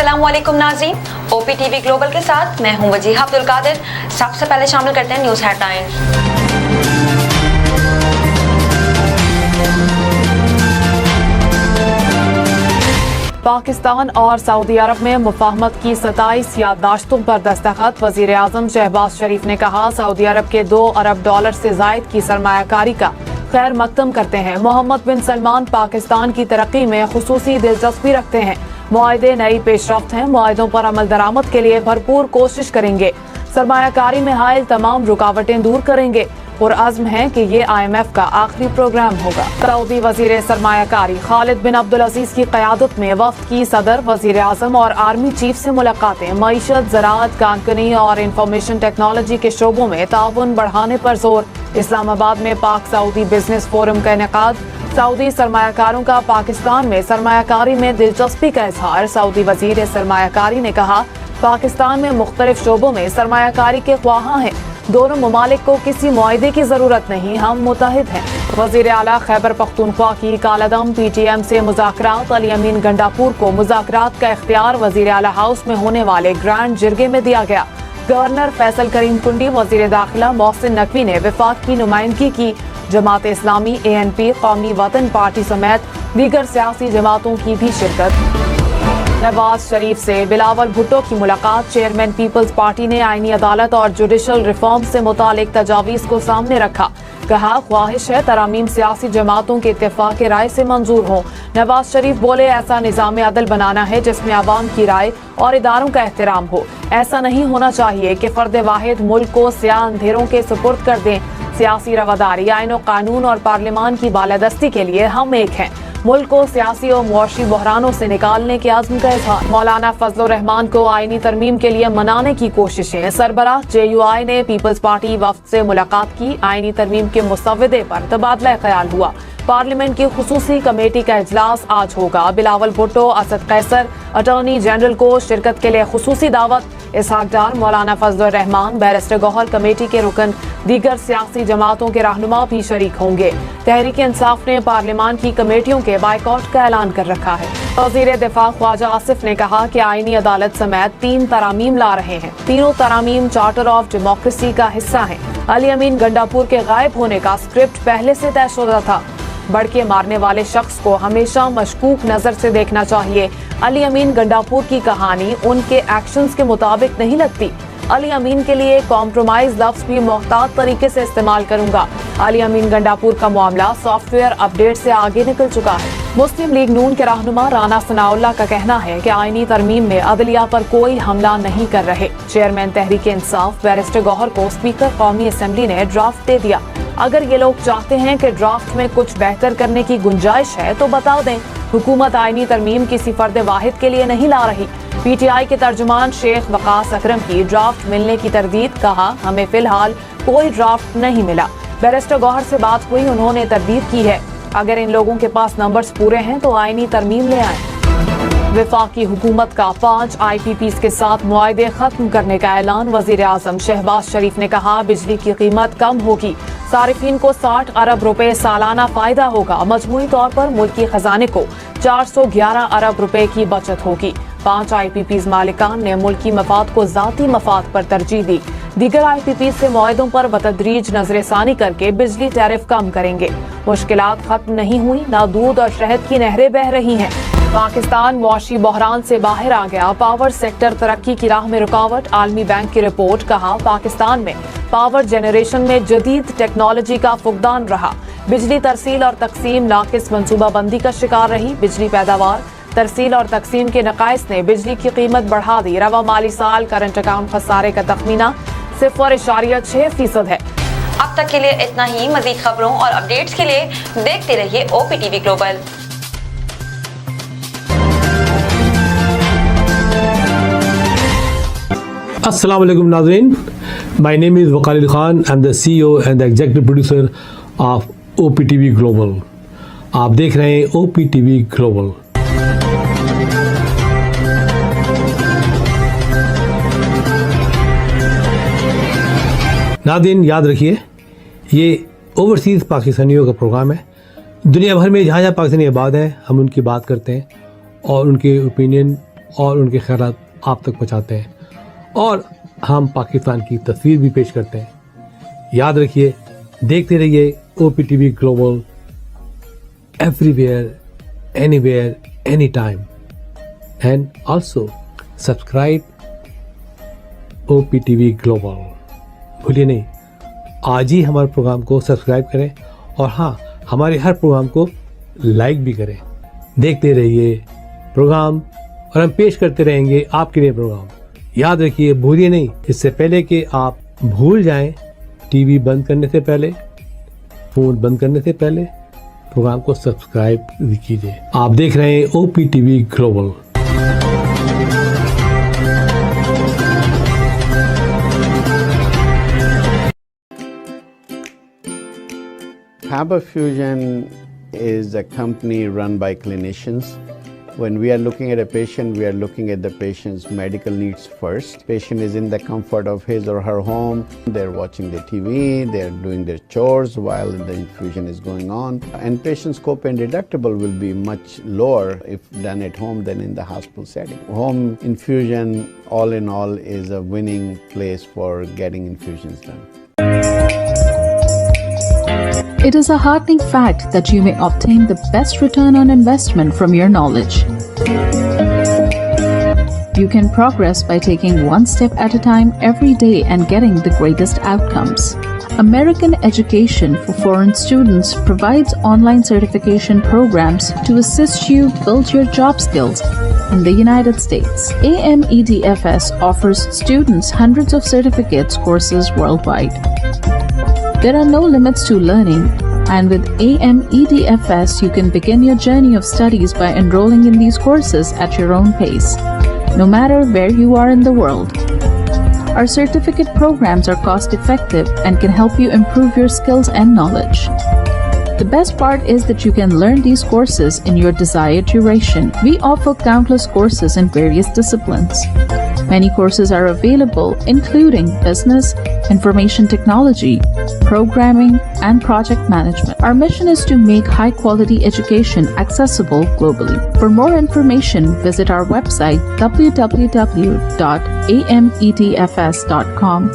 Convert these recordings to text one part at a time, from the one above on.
अस्सलाम वालेकुम नाज़रीन, OPTV ग्लोबल के साथ मैं हूं वजीहा अब्दुल कादिर। सबसे पहले शामिल करते हैं न्यूज़ हेडलाइंस। पाकिस्तान और सऊदी अरब में मुफाहमत की 27 याददाश्तों पर दस्तखत। वजीर आज़म शहबाज शरीफ ने कहा, सऊदी अरब के $2 अरब से जायद की सरमायाकारी का खैर मकदम करते हैं। मोहम्मद बिन सलमान पाकिस्तान की तरक्की में खुसूसी दिलचस्पी रखते हैं। मुआहदे नई पेशरफ्त हैं, मुआहदों पर अमल दरामद के लिए भरपूर कोशिश करेंगे। सरमायाकारी में हायल तमाम रुकावटें दूर करेंगे। पुरअज़्म है कि ये IMF का आखिरी प्रोग्राम होगा। सऊदी वजीर सरमायाकारी खालिद बिन अब्दुल अजीज की क़यादत में वफ्द की सदर, वजीर आज़म और आर्मी चीफ से मुलाकातें। मईशत, ज़राअत, कानकनी और इंफॉर्मेशन टेक्नोलॉजी के शोबों में ताउन बढ़ाने पर जोर। इस्लामाबाद में पाक सऊदी बिजनेस फोरम का इनेकाद। सऊदी सरमायाकारों का पाकिस्तान में सरमायाकारी में दिलचस्पी का इजहार। सऊदी वजीर सरमायाकारी ने कहा, पाकिस्तान में मुख्तलिफ शोबों में सरमायाकारी के ख्वाहां हैं। दोनों ममालिक को किसी मुआहदे की जरूरत नहीं, हम मुत्तहिद हैं। वजीर आला खैबर पख्तूनख्वा की कालादम PTM से मुज़ाकरात। अली अमीन गंडापुर को मुज़ाकरात का इख्तियार वजीर आला हाउस में होने वाले ग्रैंड जिरगे में दिया गया। गवर्नर फैसल करीम कुंडी, वजीर दाखिला मोहसिन नकवी ने वफाक की नुमाइंदगी की। जमात इस्लामी, ANP, कौमी वतन पार्टी समेत दीगर सियासी जमातों की भी शिरकत। नवाज शरीफ से बिलावल भुट्टो की मुलाकात। चेयरमैन पीपल्स पार्टी ने आईनी अदालत और जुडिशल रिफॉर्म से मुतालिक तजावीज़ को सामने रखा। कहा, ख्वाहिश है तरामीम सियासी जमातों के इत्तेफाक राय से मंजूर हो। नवाज शरीफ बोले, ऐसा निज़ाम अदल बनाना है जिसमें आवाम की राय और इदारों का एहतराम हो। ऐसा नहीं होना चाहिए कि फर्द वाहिद मुल्क को स्याह अंधेरों के सुपुर्द कर दें। सियासी रवादारी, आईन और कानून और पार्लियामान की बालादस्ती के लिए हम एक हैं। मुल्क को सियासी और मुआशी बहरानों से निकालने के आज़्म का इज़हार। मौलाना फजल रहमान को आईनी तरमीम के लिए मनाने की कोशिशें। सरबराह JUI ने पीपल्स पार्टी वफ्द से मुलाकात की। आईनी तरमीम के मुसव्वदे पर तबादला ख्याल हुआ। पार्लियामेंट की खुसूसी कमेटी का इजलास आज होगा। बिलावल भुट्टो, असद कैसर, अटॉर्नी जनरल को शिरकत के लिए खुसूसी दावत। इसहाक डार, मौलाना फजल रहमान, बैरिस्टर गौहर, कमेटी के रुकन, दीगर सियासी जमातों के रहनुमा भी शरीक होंगे। तहरीक इंसाफ ने पार्लियामान की कमेटियों के बाइकआउट का ऐलान कर रखा है। वज़ीर दिफा ख्वाजा आसिफ ने कहा कि आईनी अदालत समेत 3 तरामीम ला रहे हैं। तीनों तरामीम चार्टर ऑफ डेमोक्रेसी का हिस्सा हैं। अली अमीन गंडापुर के गायब होने का स्क्रिप्ट पहले से तयशुदा था। बढ़के मारने वाले शख्स को हमेशा मशकूक नजर से देखना चाहिए। अली अमीन गंडापुर की कहानी उनके एक्शंस के मुताबिक नहीं लगती। अली अमीन के लिए कॉम्प्रोमाइज लफ्ज भी मोहतात तरीके से इस्तेमाल करूंगा। अली अमीन गंडापुर का मामला सॉफ्टवेयर अपडेट से आगे निकल चुका है। मुस्लिम लीग नून के रहनुमा राना सनाउल्लाह का कहना है कि आईनी तरमीम में अदलिया पर कोई हमला नहीं कर रहे। चेयरमैन तहरीक इंसाफ बैरिस्टर गौहर को स्पीकर कौमी असम्बली ने ड्राफ्ट दे दिया। अगर ये लोग चाहते हैं कि ड्राफ्ट में कुछ बेहतर करने की गुंजाइश है तो बता दें। हुकूमत आईनी तरमीम किसी फर्द वाहिद के लिए नहीं ला रही। PTI के तर्जुमान शेख वकास अकरम की ड्राफ्ट मिलने की तरदीद। कहा, हमें फिलहाल कोई ड्राफ्ट नहीं मिला। बैरिस्टर गौहर से बात हुई, उन्होंने तरदीद की है। अगर इन लोगों के पास नंबर्स पूरे हैं तो आईनी तरमीम ले आए। वफाकी हुकूमत का 5 IPPs के साथ मुआहदे खत्म करने का ऐलान। वजीर आज़म शहबाज शरीफ ने कहा, बिजली की कीमत कम होगी, सारिफीन को 60 अरब रुपए सालाना फायदा होगा। मजमूई तौर पर मुल्की खजाने को 411 अरब रुपए की बचत होगी। 5 IPPs मालिकान ने मुल्की मफाद को जाती मफाद पर तरजीह दी। दीगर IPPs से मुआहदों पर बतदरीज नजरसानी करके बिजली टैरिफ कम करेंगे। मुश्किलात खत्म नहीं हुई, ना दूध और शहद की नहरें बह रही हैं। पाकिस्तान मुआशी बहरान से बाहर आ गया। पावर सेक्टर तरक्की की राह में रुकावट। आलमी बैंक की रिपोर्ट। कहा, पाकिस्तान में पावर जनरेशन में जदीद टेक्नोलॉजी का फुकदान रहा। बिजली तरसील और तकसीम नाकिस मनसूबाबंदी का शिकार रही। बिजली पैदावार, तरसील और तकसीम के नकाइस ने बिजली की कीमत बढ़ा दी। रवा माली साल करंट अकाउंट खसारे का तखमीना 0.6% है। अब तक के लिए इतना ही। मजीद खबरों और अपडेट्स के लिए देखते रहिए OPTV ग्लोबल। अस्सलाम वालेकुम नाज़रीन, my name is Wakal Khan. I am the CEO and the executive producer of OPTV global. आप देख रहे हैं OPTV ग्लोबल। नाज़रीन, याद रखिए, ये ओवरसीज़ पाकिस्तानियों का प्रोग्राम है। दुनिया भर में जहाँ जहाँ पाकिस्तानी आबाद हैं हम उनकी बात करते हैं और उनके ओपिनियन اور ان کے خیالات آپ تک پہنچاتے ہیں اور ہم پاکستان کی تصویر بھی پیش کرتے ہیں۔ یاد رکھیے، دیکھتے رہیے OPTV global, everywhere, anywhere, any time, and also subscribe OPTV global. بھولیے نہیں، آج ہی ہمارے پروگرام کو سبسکرائب کریں اور ہاں، ہمارے ہر پروگرام کو لائک بھی کریں۔ دیکھتے رہیے پروگرام اور ہم پیش کرتے رہیں گے آپ کے لیے پروگرام۔ یاد رکھیے، بھولیے نہیں، اس سے پہلے کہ آپ بھول جائیں، ٹی وی بند کرنے سے پہلے، فون بند کرنے سے پہلے پروگرام کو سبسکرائب کیجیے۔ آپ دیکھ رہے ہیں OPTV global. Faber Fusion is a company run by clinicians. When we are looking at a patient, we are looking at the patient's medical needs first. Patient is in the comfort of his or her home. They're watching the TV, they're doing their chores while the infusion is going on. And patient's copay and deductible will be much lower if done at home than in the hospital setting. Home infusion, all in all, is a winning place for getting infusions done. It is a heartening fact that you may obtain the best return on investment from your knowledge. You can progress by taking one step at a time every day and getting the greatest outcomes. American Education for Foreign Students provides online certification programs to assist you build your job skills in the United States. AMEDFS offers students hundreds of certificates courses worldwide. There are no limits to learning, and with AMEDFS, you can begin your journey of studies by enrolling in these courses at your own pace, no matter where you are in the world. Our certificate programs are cost-effective and can help you improve your skills and knowledge. The best part is that you can learn these courses in your desired duration. We offer countless courses in various disciplines. Many courses are available, including business, information technology, programming, and project management. Our mission is to make high-quality education accessible globally. For more information, visit our website www.amedfs.com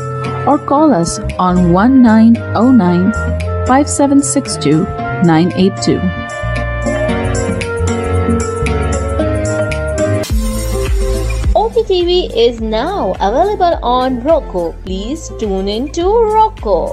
or call us on 1909-5762-982. OPTV is now available on Roku. Please tune in to Roku.